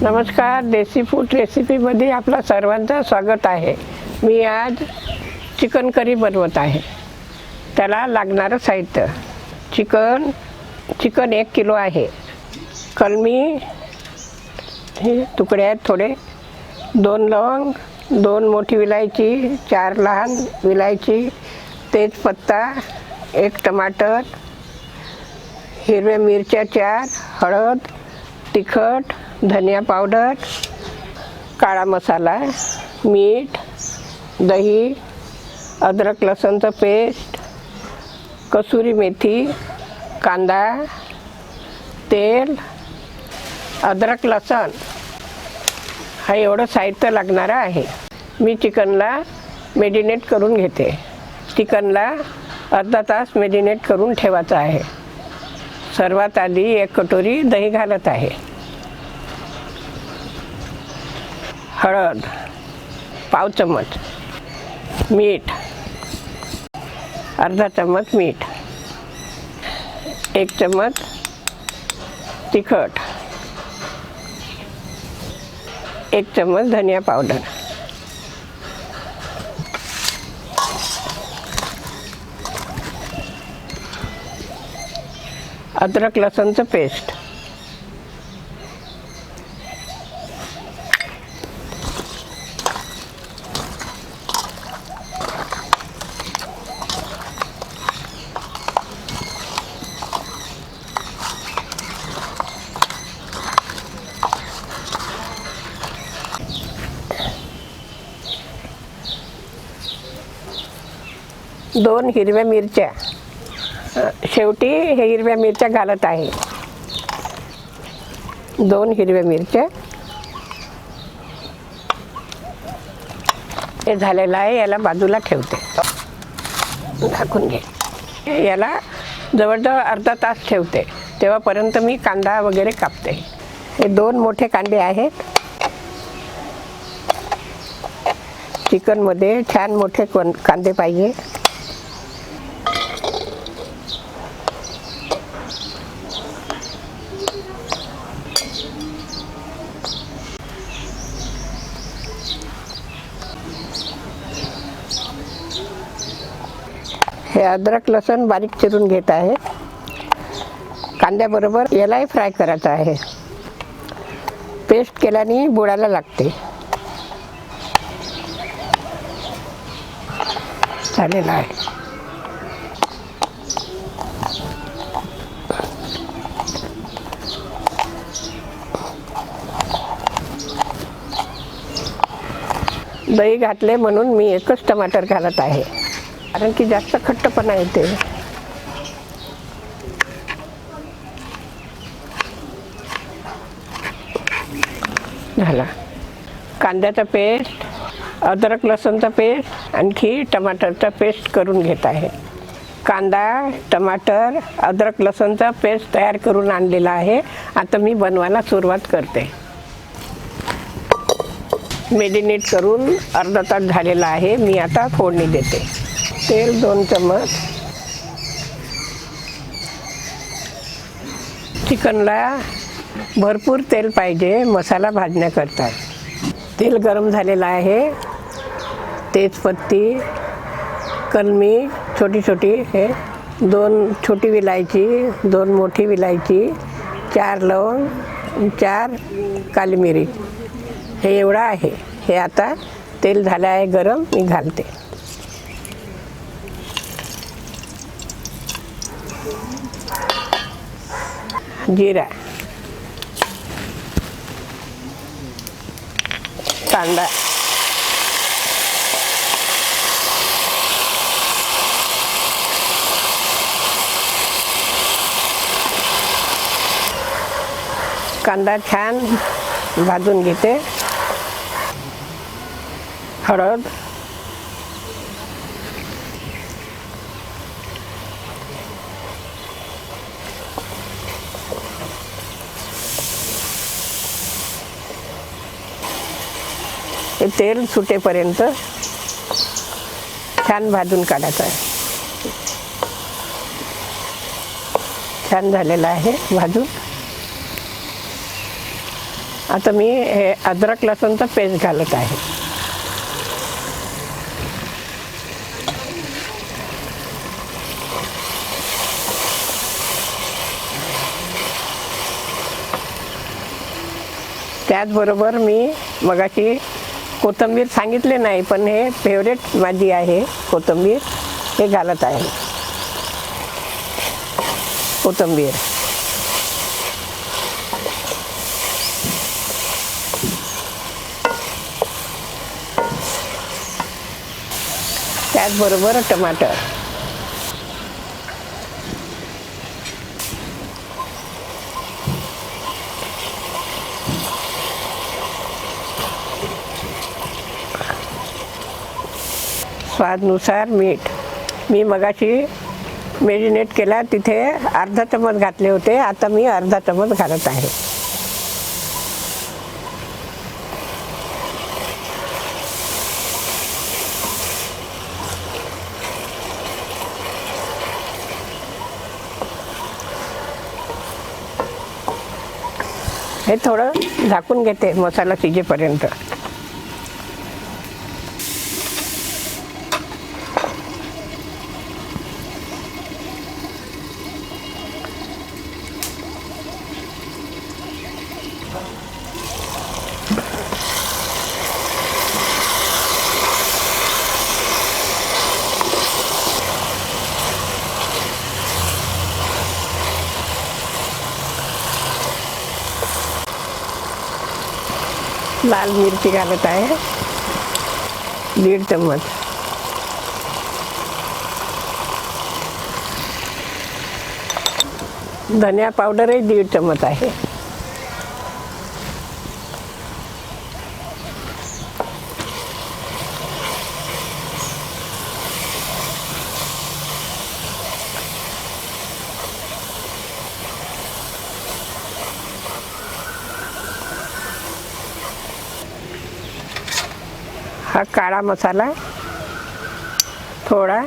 नमस्कार, देसी फूड रेसिपीमध्ये आपलं सर्वांचं स्वागत आहे। मी आज चिकन करी बनवत आहे। त्याला लागणारं साहित्य चिकन 1 किलो आहे। कलमी हे तुकडे आहेत थोडे, 2 लवंग, 2 मोठी विलायची, 4 लहान विलायची, तेजपत्ता, 1 टमाटर, हिरव्या मिरच्या 4, हळद, तिखट, धनिया पावडर, काळा मसाला, मीठ, दही, अद्रक लसूणचं पेस्ट, कसुरी मेथी, कांदा, तेल, अद्रक लसूण हा एवढं साहित्य लागणार आहे। मी चिकनला मॅरिनेट करून घेते। चिकनला अर्धा तास मॅरिनेट करून ठेवायचं आहे। सर्वात आधी 1 कटोरी दही घालत आहे। हळद पाव चम्मच, मीठ अर्धा चम्मच मीठ, 1 चम्मच तिखट, 1 चम्मच धनिया पावडर, अद्रक लसूणचं पेस्ट, दोन हिरव्या मिरच्या, शेवटी हे हिरव्या मिरच्या घालत आहे। 2 हिरव्या मिरच्या हे झालेलं आहे। याला बाजूला ठेवते, झाकून घे। याला जवळजवळ अर्धा तास ठेवते, तेव्हापर्यंत मी कांदा वगैरे कापते। हे 2 मोठे कांदे आहेत। चिकनमध्ये छान मोठे कांदे पाहिजे। हे अद्रक लसूण बारीक चिरून घेत आहे। कांद्याबरोबर यालाही फ्राय करायचं आहे। पेस्ट केल्याने बुडाला लागते। झालेलं आहे। दही घातले म्हणून मी 1च टमाटर घालत आहे, कारण की जास्त खट्टपणा येते। झाला। कांद्याचा पेस्ट, अद्रक लसूणचा पेस्ट, आणखी टमाटरचा पेस्ट करून घेत आहे। कांदा, टमाटर, अद्रक लसूणचा पेस्ट तयार करून आणलेला आहे। आता मी बनवायला सुरुवात करते। मॅरिनेट करून अर्धा तास झालेला आहे। मी आता फोडणी देते। तेल 2 चम्मच, चिकनला भरपूर तेल पाहिजे मसाला भाजण्याकरता। तेल गरम झालेलं आहे। तेजपत्ती, कलमी छोटी छोटी, हे 2 छोटी विलायची, 2 मोठी विलायची, 4 लवंग, 4 काली मिरी, हे एवढं आहे। हे आता तेल झालं आहे गरम, मी घालते। जिरा, कांदा, कांदा छान भाजून घेते। हळद, हे तेल सुटेपर्यंत छान भाजून काढायचं आहे। छान झालेला आहे भाजून। आता मी हे अद्रक लसूणचं पेस्ट घालत आहे. त्याचबरोबर मी मगाशी कोथिंबीर सांगितले नाही, पण हे फेवरेट माझी आहे कोथिंबीर, हे घालत आहे. कोथिंबीर त्याचबरोबर टमाटर, स्वादनुसार मीठ. मी मगाशी मेरिनेट केला तिथे अर्धा चमच घातले होते, आता मी अर्धा चमच घालत आहे. हे थोडं झाकून घेते मसाला शिजेपर्यंत. लाल मिरची घालत आहे 1.5 चम्मच. धनिया पावडरही 1.5 चम्मच आहे. हा काळा मसाला थोडा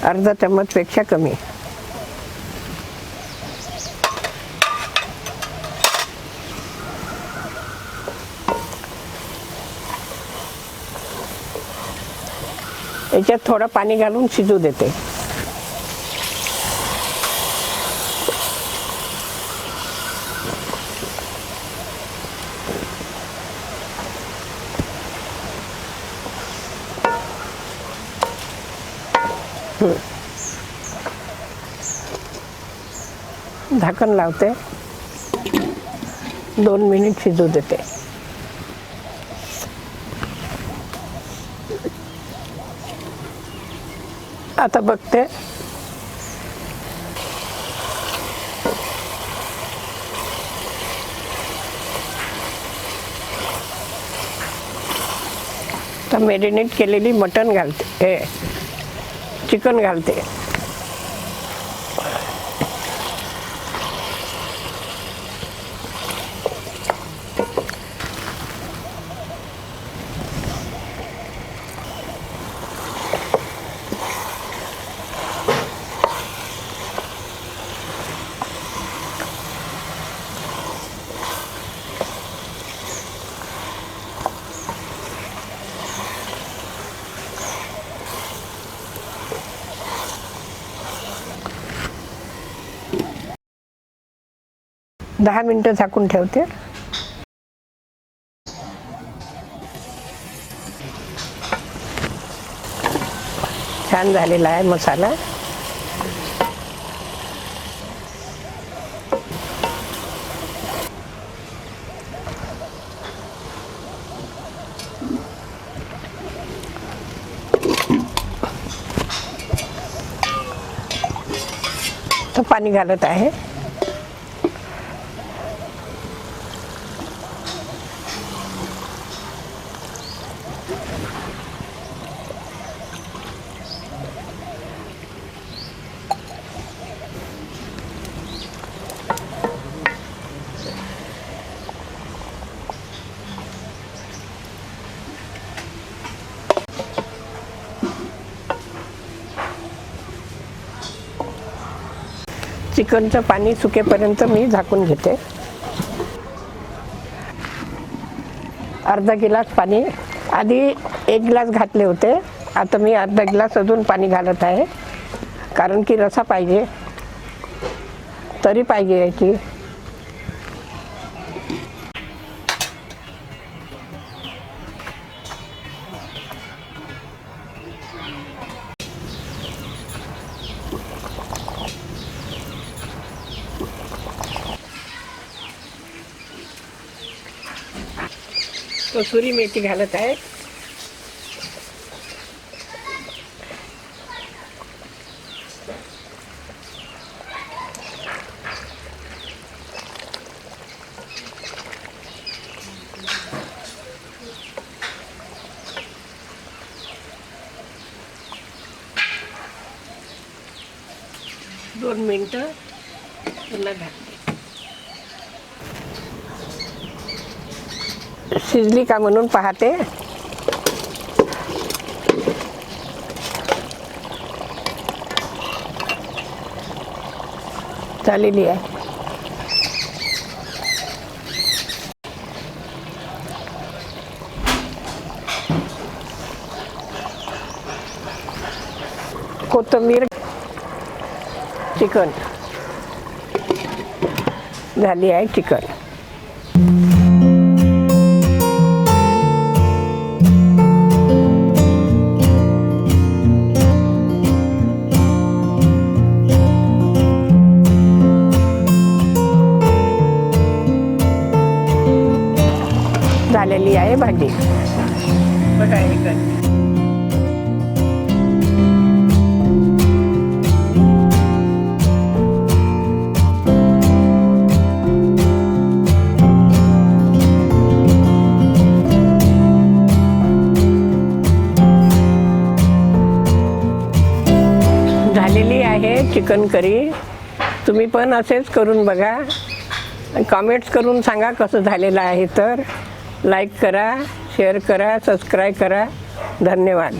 अर्धा चम्मचपेक्षा कमी. याच्यात थोडं पाणी घालून शिजू देते. झाकण लावते, 2 मिनिट शिजू देते. आता बघते. तर मॅरिनेट केलेली मटण घालते, हे चिकन घालते. दहा मिनिटं झाकून ठेवते. छान झालेला आहे मसाला. तर पाणी घालत आहे. चिकनचं पाणी सुकेपर्यंत मी झाकून घेते. अर्धा गिलास पाणी. आधी 1 ग्लास घातले होते, आता मी अर्धा ग्लास अजून पाणी घालत आहे, कारण की रसा पाहिजे, तरी पाहिजे याची. कसुरी मेथी घालत आहे. दोन मिनटं पुन्हा घालते. शिजली का म्हणून पाहते. झालेली आहे. कोथिंबीर, चिकन झाली आहे. चिकन झालेली आहे भाजी. बघा हे कर. झालेली आहे चिकन करी. तुम्ही पण असेच करून बघा. कमेंट्स करून सांगा कसं झालेलं आहे. तर लाईक करा, शेअर करा, सबस्क्राईब करा. धन्यवाद.